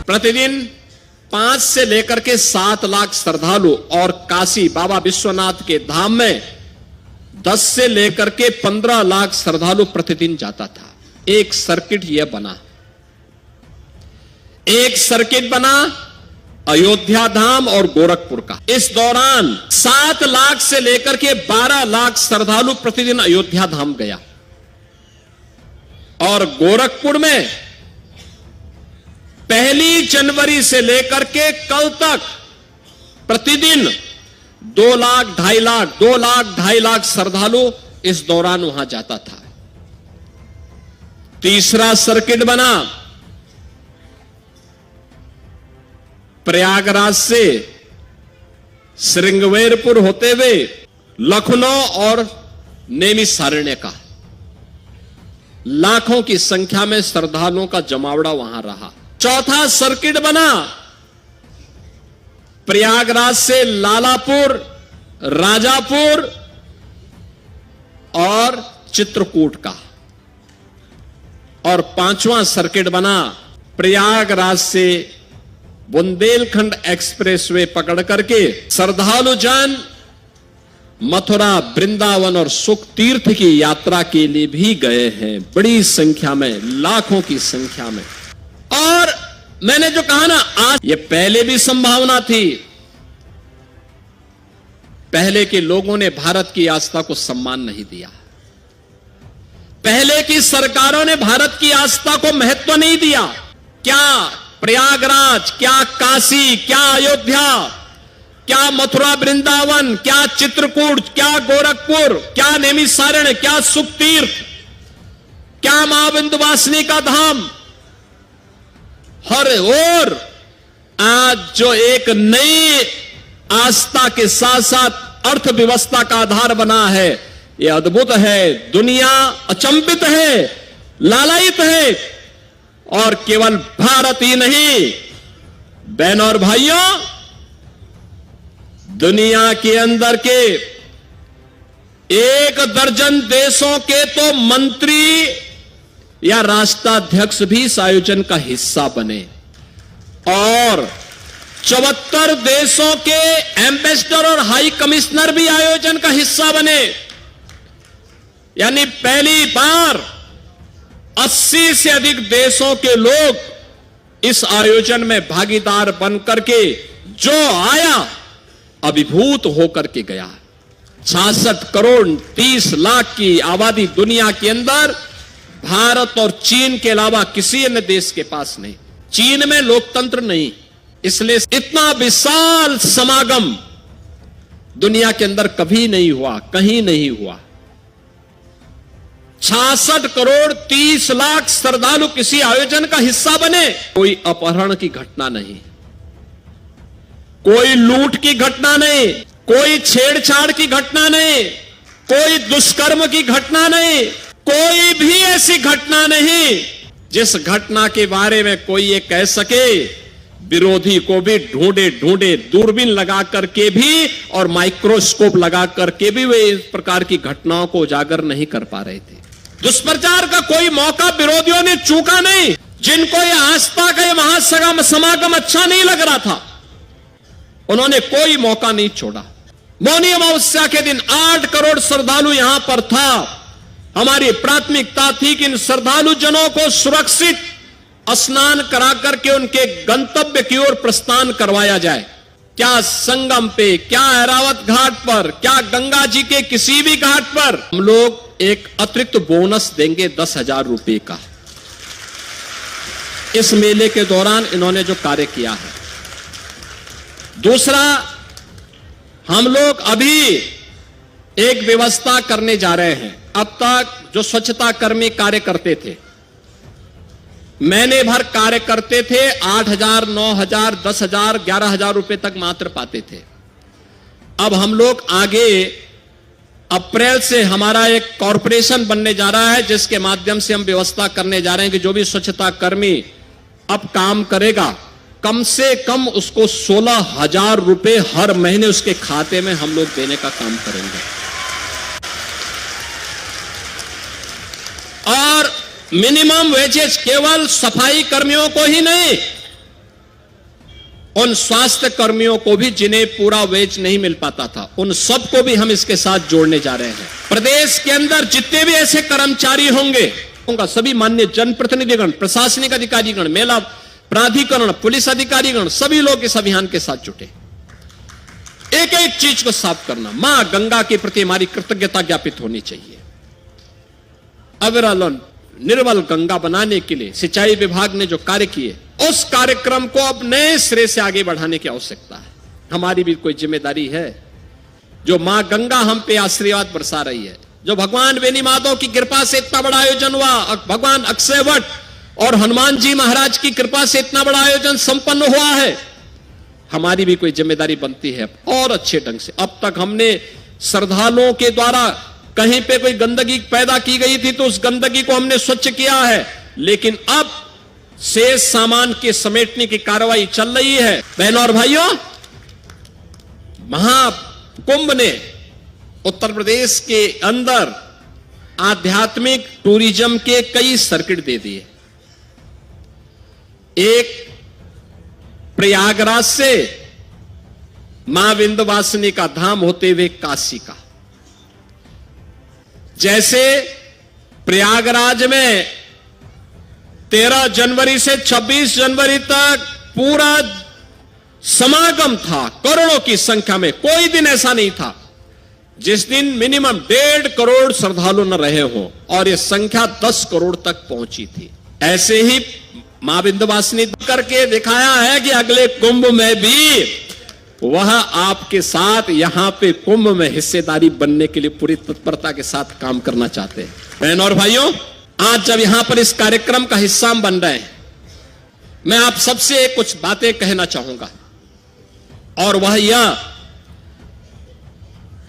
प्रतिदिन 5 से लेकर के 7 लाख श्रद्धालु और काशी बाबा विश्वनाथ के धाम में 10 से लेकर के 15 लाख श्रद्धालु प्रतिदिन जाता था। एक सर्किट यह बना, एक सर्किट बना अयोध्या धाम और गोरखपुर का। इस दौरान 7 लाख से लेकर के 12 लाख श्रद्धालु प्रतिदिन अयोध्या धाम गया और गोरखपुर में 1 जनवरी से लेकर के कल तक प्रतिदिन 2 लाख 2.5 लाख 2 लाख 2.5 लाख श्रद्धालु इस दौरान वहां जाता था। तीसरा सर्किट बना प्रयागराज से श्रृंगवेरपुर होते हुए लखनऊ और नैमिषारण्य का। लाखों की संख्या में श्रद्धालुओं का जमावड़ा वहां रहा। चौथा सर्किट बना प्रयागराज से लालापुर, राजापुर और चित्रकूट का। और 5वां सर्किट बना प्रयागराज से बुंदेलखंड एक्सप्रेसवे पकड़ करके श्रद्धालु जन मथुरा, वृंदावन और सुख तीर्थ की यात्रा के लिए भी गए हैं, बड़ी संख्या में, लाखों की संख्या में। और मैंने जो कहा ना, आज ये पहले भी संभावना थी। पहले के लोगों ने भारत की आस्था को सम्मान नहीं दिया, पहले की सरकारों ने भारत की आस्था को महत्व नहीं दिया। क्या प्रयागराज, क्या काशी, क्या अयोध्या, क्या मथुरा वृंदावन, क्या चित्रकूट, क्या गोरखपुर, क्या नैमिषारण्य, क्या सुख तीर्थ, क्या मां विंध्यवासिनी का धाम, हर ओर आज जो एक नई आस्था के साथ साथ अर्थव्यवस्था का आधार बना है, यह अद्भुत है। दुनिया अचंभित है, लालायित है। और केवल भारत ही नहीं, बहनों और भाइयों, दुनिया के अंदर के 1 दर्जन देशों के तो मंत्री या राष्ट्राध्यक्ष भी इस आयोजन का हिस्सा बने और 74 देशों के एम्बेसडर और हाई कमिश्नर भी आयोजन का हिस्सा बने। यानी पहली बार 80 से अधिक देशों के लोग इस आयोजन में भागीदार बन करके जो आया अभिभूत होकर के गया। 66 करोड़ 30 लाख की आबादी दुनिया के अंदर भारत और चीन के अलावा किसी अन्य देश के पास नहीं। चीन में लोकतंत्र नहीं, इसलिए इतना विशाल समागम दुनिया के अंदर कभी नहीं हुआ, कहीं नहीं हुआ। 66 करोड़ 30 लाख श्रद्धालु किसी आयोजन का हिस्सा बने। कोई अपहरण की घटना नहीं, कोई लूट की घटना नहीं, कोई छेड़छाड़ की घटना नहीं, कोई दुष्कर्म की घटना नहीं, कोई भी ऐसी घटना नहीं जिस घटना के बारे में कोई ये कह सके। विरोधी को भी ढूंढे ढूंढे दूरबीन लगा करके भी और माइक्रोस्कोप लगा करके भी वे इस प्रकार की घटनाओं को उजागर नहीं कर पा रहे थे। दुष्प्रचार का कोई मौका विरोधियों ने चूका नहीं। जिनको ये आस्था का ये महासमागम अच्छा नहीं लग रहा था, उन्होंने कोई मौका नहीं छोड़ा। मौनी अमावस्या के दिन 8 करोड़ श्रद्धालु यहां पर था। हमारी प्राथमिकता थी कि इन श्रद्धालु जनों को सुरक्षित स्नान करा करके उनके गंतव्य की ओर प्रस्थान करवाया जाए। क्या संगम पे, क्या ऐरावत घाट पर, क्या गंगा जी के किसी भी घाट पर हम लोग एक अतिरिक्त बोनस देंगे 10,000 रुपए का। इस मेले के दौरान इन्होंने जो कार्य किया है। दूसरा, हम लोग अभी एक व्यवस्था करने जा रहे हैं। अब तक जो स्वच्छता कर्मी कार्य करते थे, महीने भर कार्य करते थे, 8,000, 9,000, 10,000, 11,000 रुपए तक मात्र पाते थे। अब हम लोग आगे अप्रैल से हमारा एक कॉरपोरेशन बनने जा रहा है, जिसके माध्यम से हम व्यवस्था करने जा रहे हैं कि जो भी स्वच्छता कर्मी अब काम करेगा, कम से कम उसको 16,000 रुपए हर महीने उसके खाते में हम लोग देने का काम करेंगे। और मिनिमम वेजेस केवल सफाई कर्मियों को ही नहीं, उन स्वास्थ्य कर्मियों को भी जिन्हें पूरा वेज नहीं मिल पाता था, उन सबको भी हम इसके साथ जोड़ने जा रहे हैं। प्रदेश के अंदर जितने भी ऐसे कर्मचारी होंगे, उनका सभी माननीय जनप्रतिनिधिगण, प्रशासनिक अधिकारीगण, मेला प्राधिकरण, पुलिस अधिकारीगण, सभी लोग इस अभियान के साथ जुटे। एक एक चीज को साफ करना, मां गंगा के प्रति हमारी कृतज्ञता ज्ञापित होनी चाहिए। अविरल निर्मल गंगा बनाने के लिए सिंचाई विभाग ने जो कार्य किए, उस कार्यक्रम को अब नए सिरे से आगे बढ़ाने की आवश्यकता है। हमारी भी कोई जिम्मेदारी है। जो मां गंगा हम पे आशीर्वाद बरसा रही है, जो भगवान बेनी माधव की कृपा से इतना बड़ा आयोजन हुआ, भगवान अक्षय वट और हनुमान जी महाराज की कृपा से इतना बड़ा आयोजन संपन्न हुआ है, हमारी भी कोई जिम्मेदारी बनती है और अच्छे ढंग से। अब तक हमने श्रद्धालुओं के द्वारा कहीं पे कोई गंदगी पैदा की गई थी तो उस गंदगी को हमने स्वच्छ किया है, लेकिन अब शेष सामान के समेटने की कार्रवाई चल रही है। बहनों और भाइयों, महाकुंभ ने उत्तर प्रदेश के अंदर आध्यात्मिक टूरिज्म के कई सर्किट दे दिए। एक प्रयागराज से मां विंध्यवासिनी का धाम होते हुए काशी का, जैसे प्रयागराज में 13 जनवरी से 26 जनवरी तक पूरा समागम था, करोड़ों की संख्या में। कोई दिन ऐसा नहीं था जिस दिन मिनिमम 1.5 करोड़ श्रद्धालु न रहे हों, और यह संख्या 10 करोड़ तक पहुंची थी। ऐसे ही मां विंध्यवासिनी करके दिखाया है कि अगले कुंभ में भी वह आपके साथ यहां पे कुंभ में हिस्सेदारी बनने के लिए पूरी तत्परता के साथ काम करना चाहते हैं। बहनों और भाइयों, आज जब यहां पर इस कार्यक्रम का हिस्सा हम बन रहे हैं, मैं आप सबसे कुछ बातें कहना चाहूंगा, और वह यह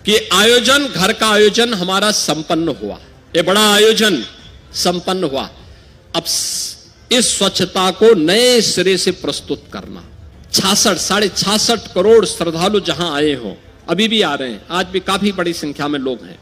कि आयोजन, घर का आयोजन हमारा संपन्न हुआ, ये बड़ा आयोजन संपन्न हुआ। अब इस स्वच्छता को नए सिरे से प्रस्तुत करना, 66 करोड़ श्रद्धालु जहां आए हों, अभी भी आ रहे हैं, आज भी काफी बड़ी संख्या में लोग हैं,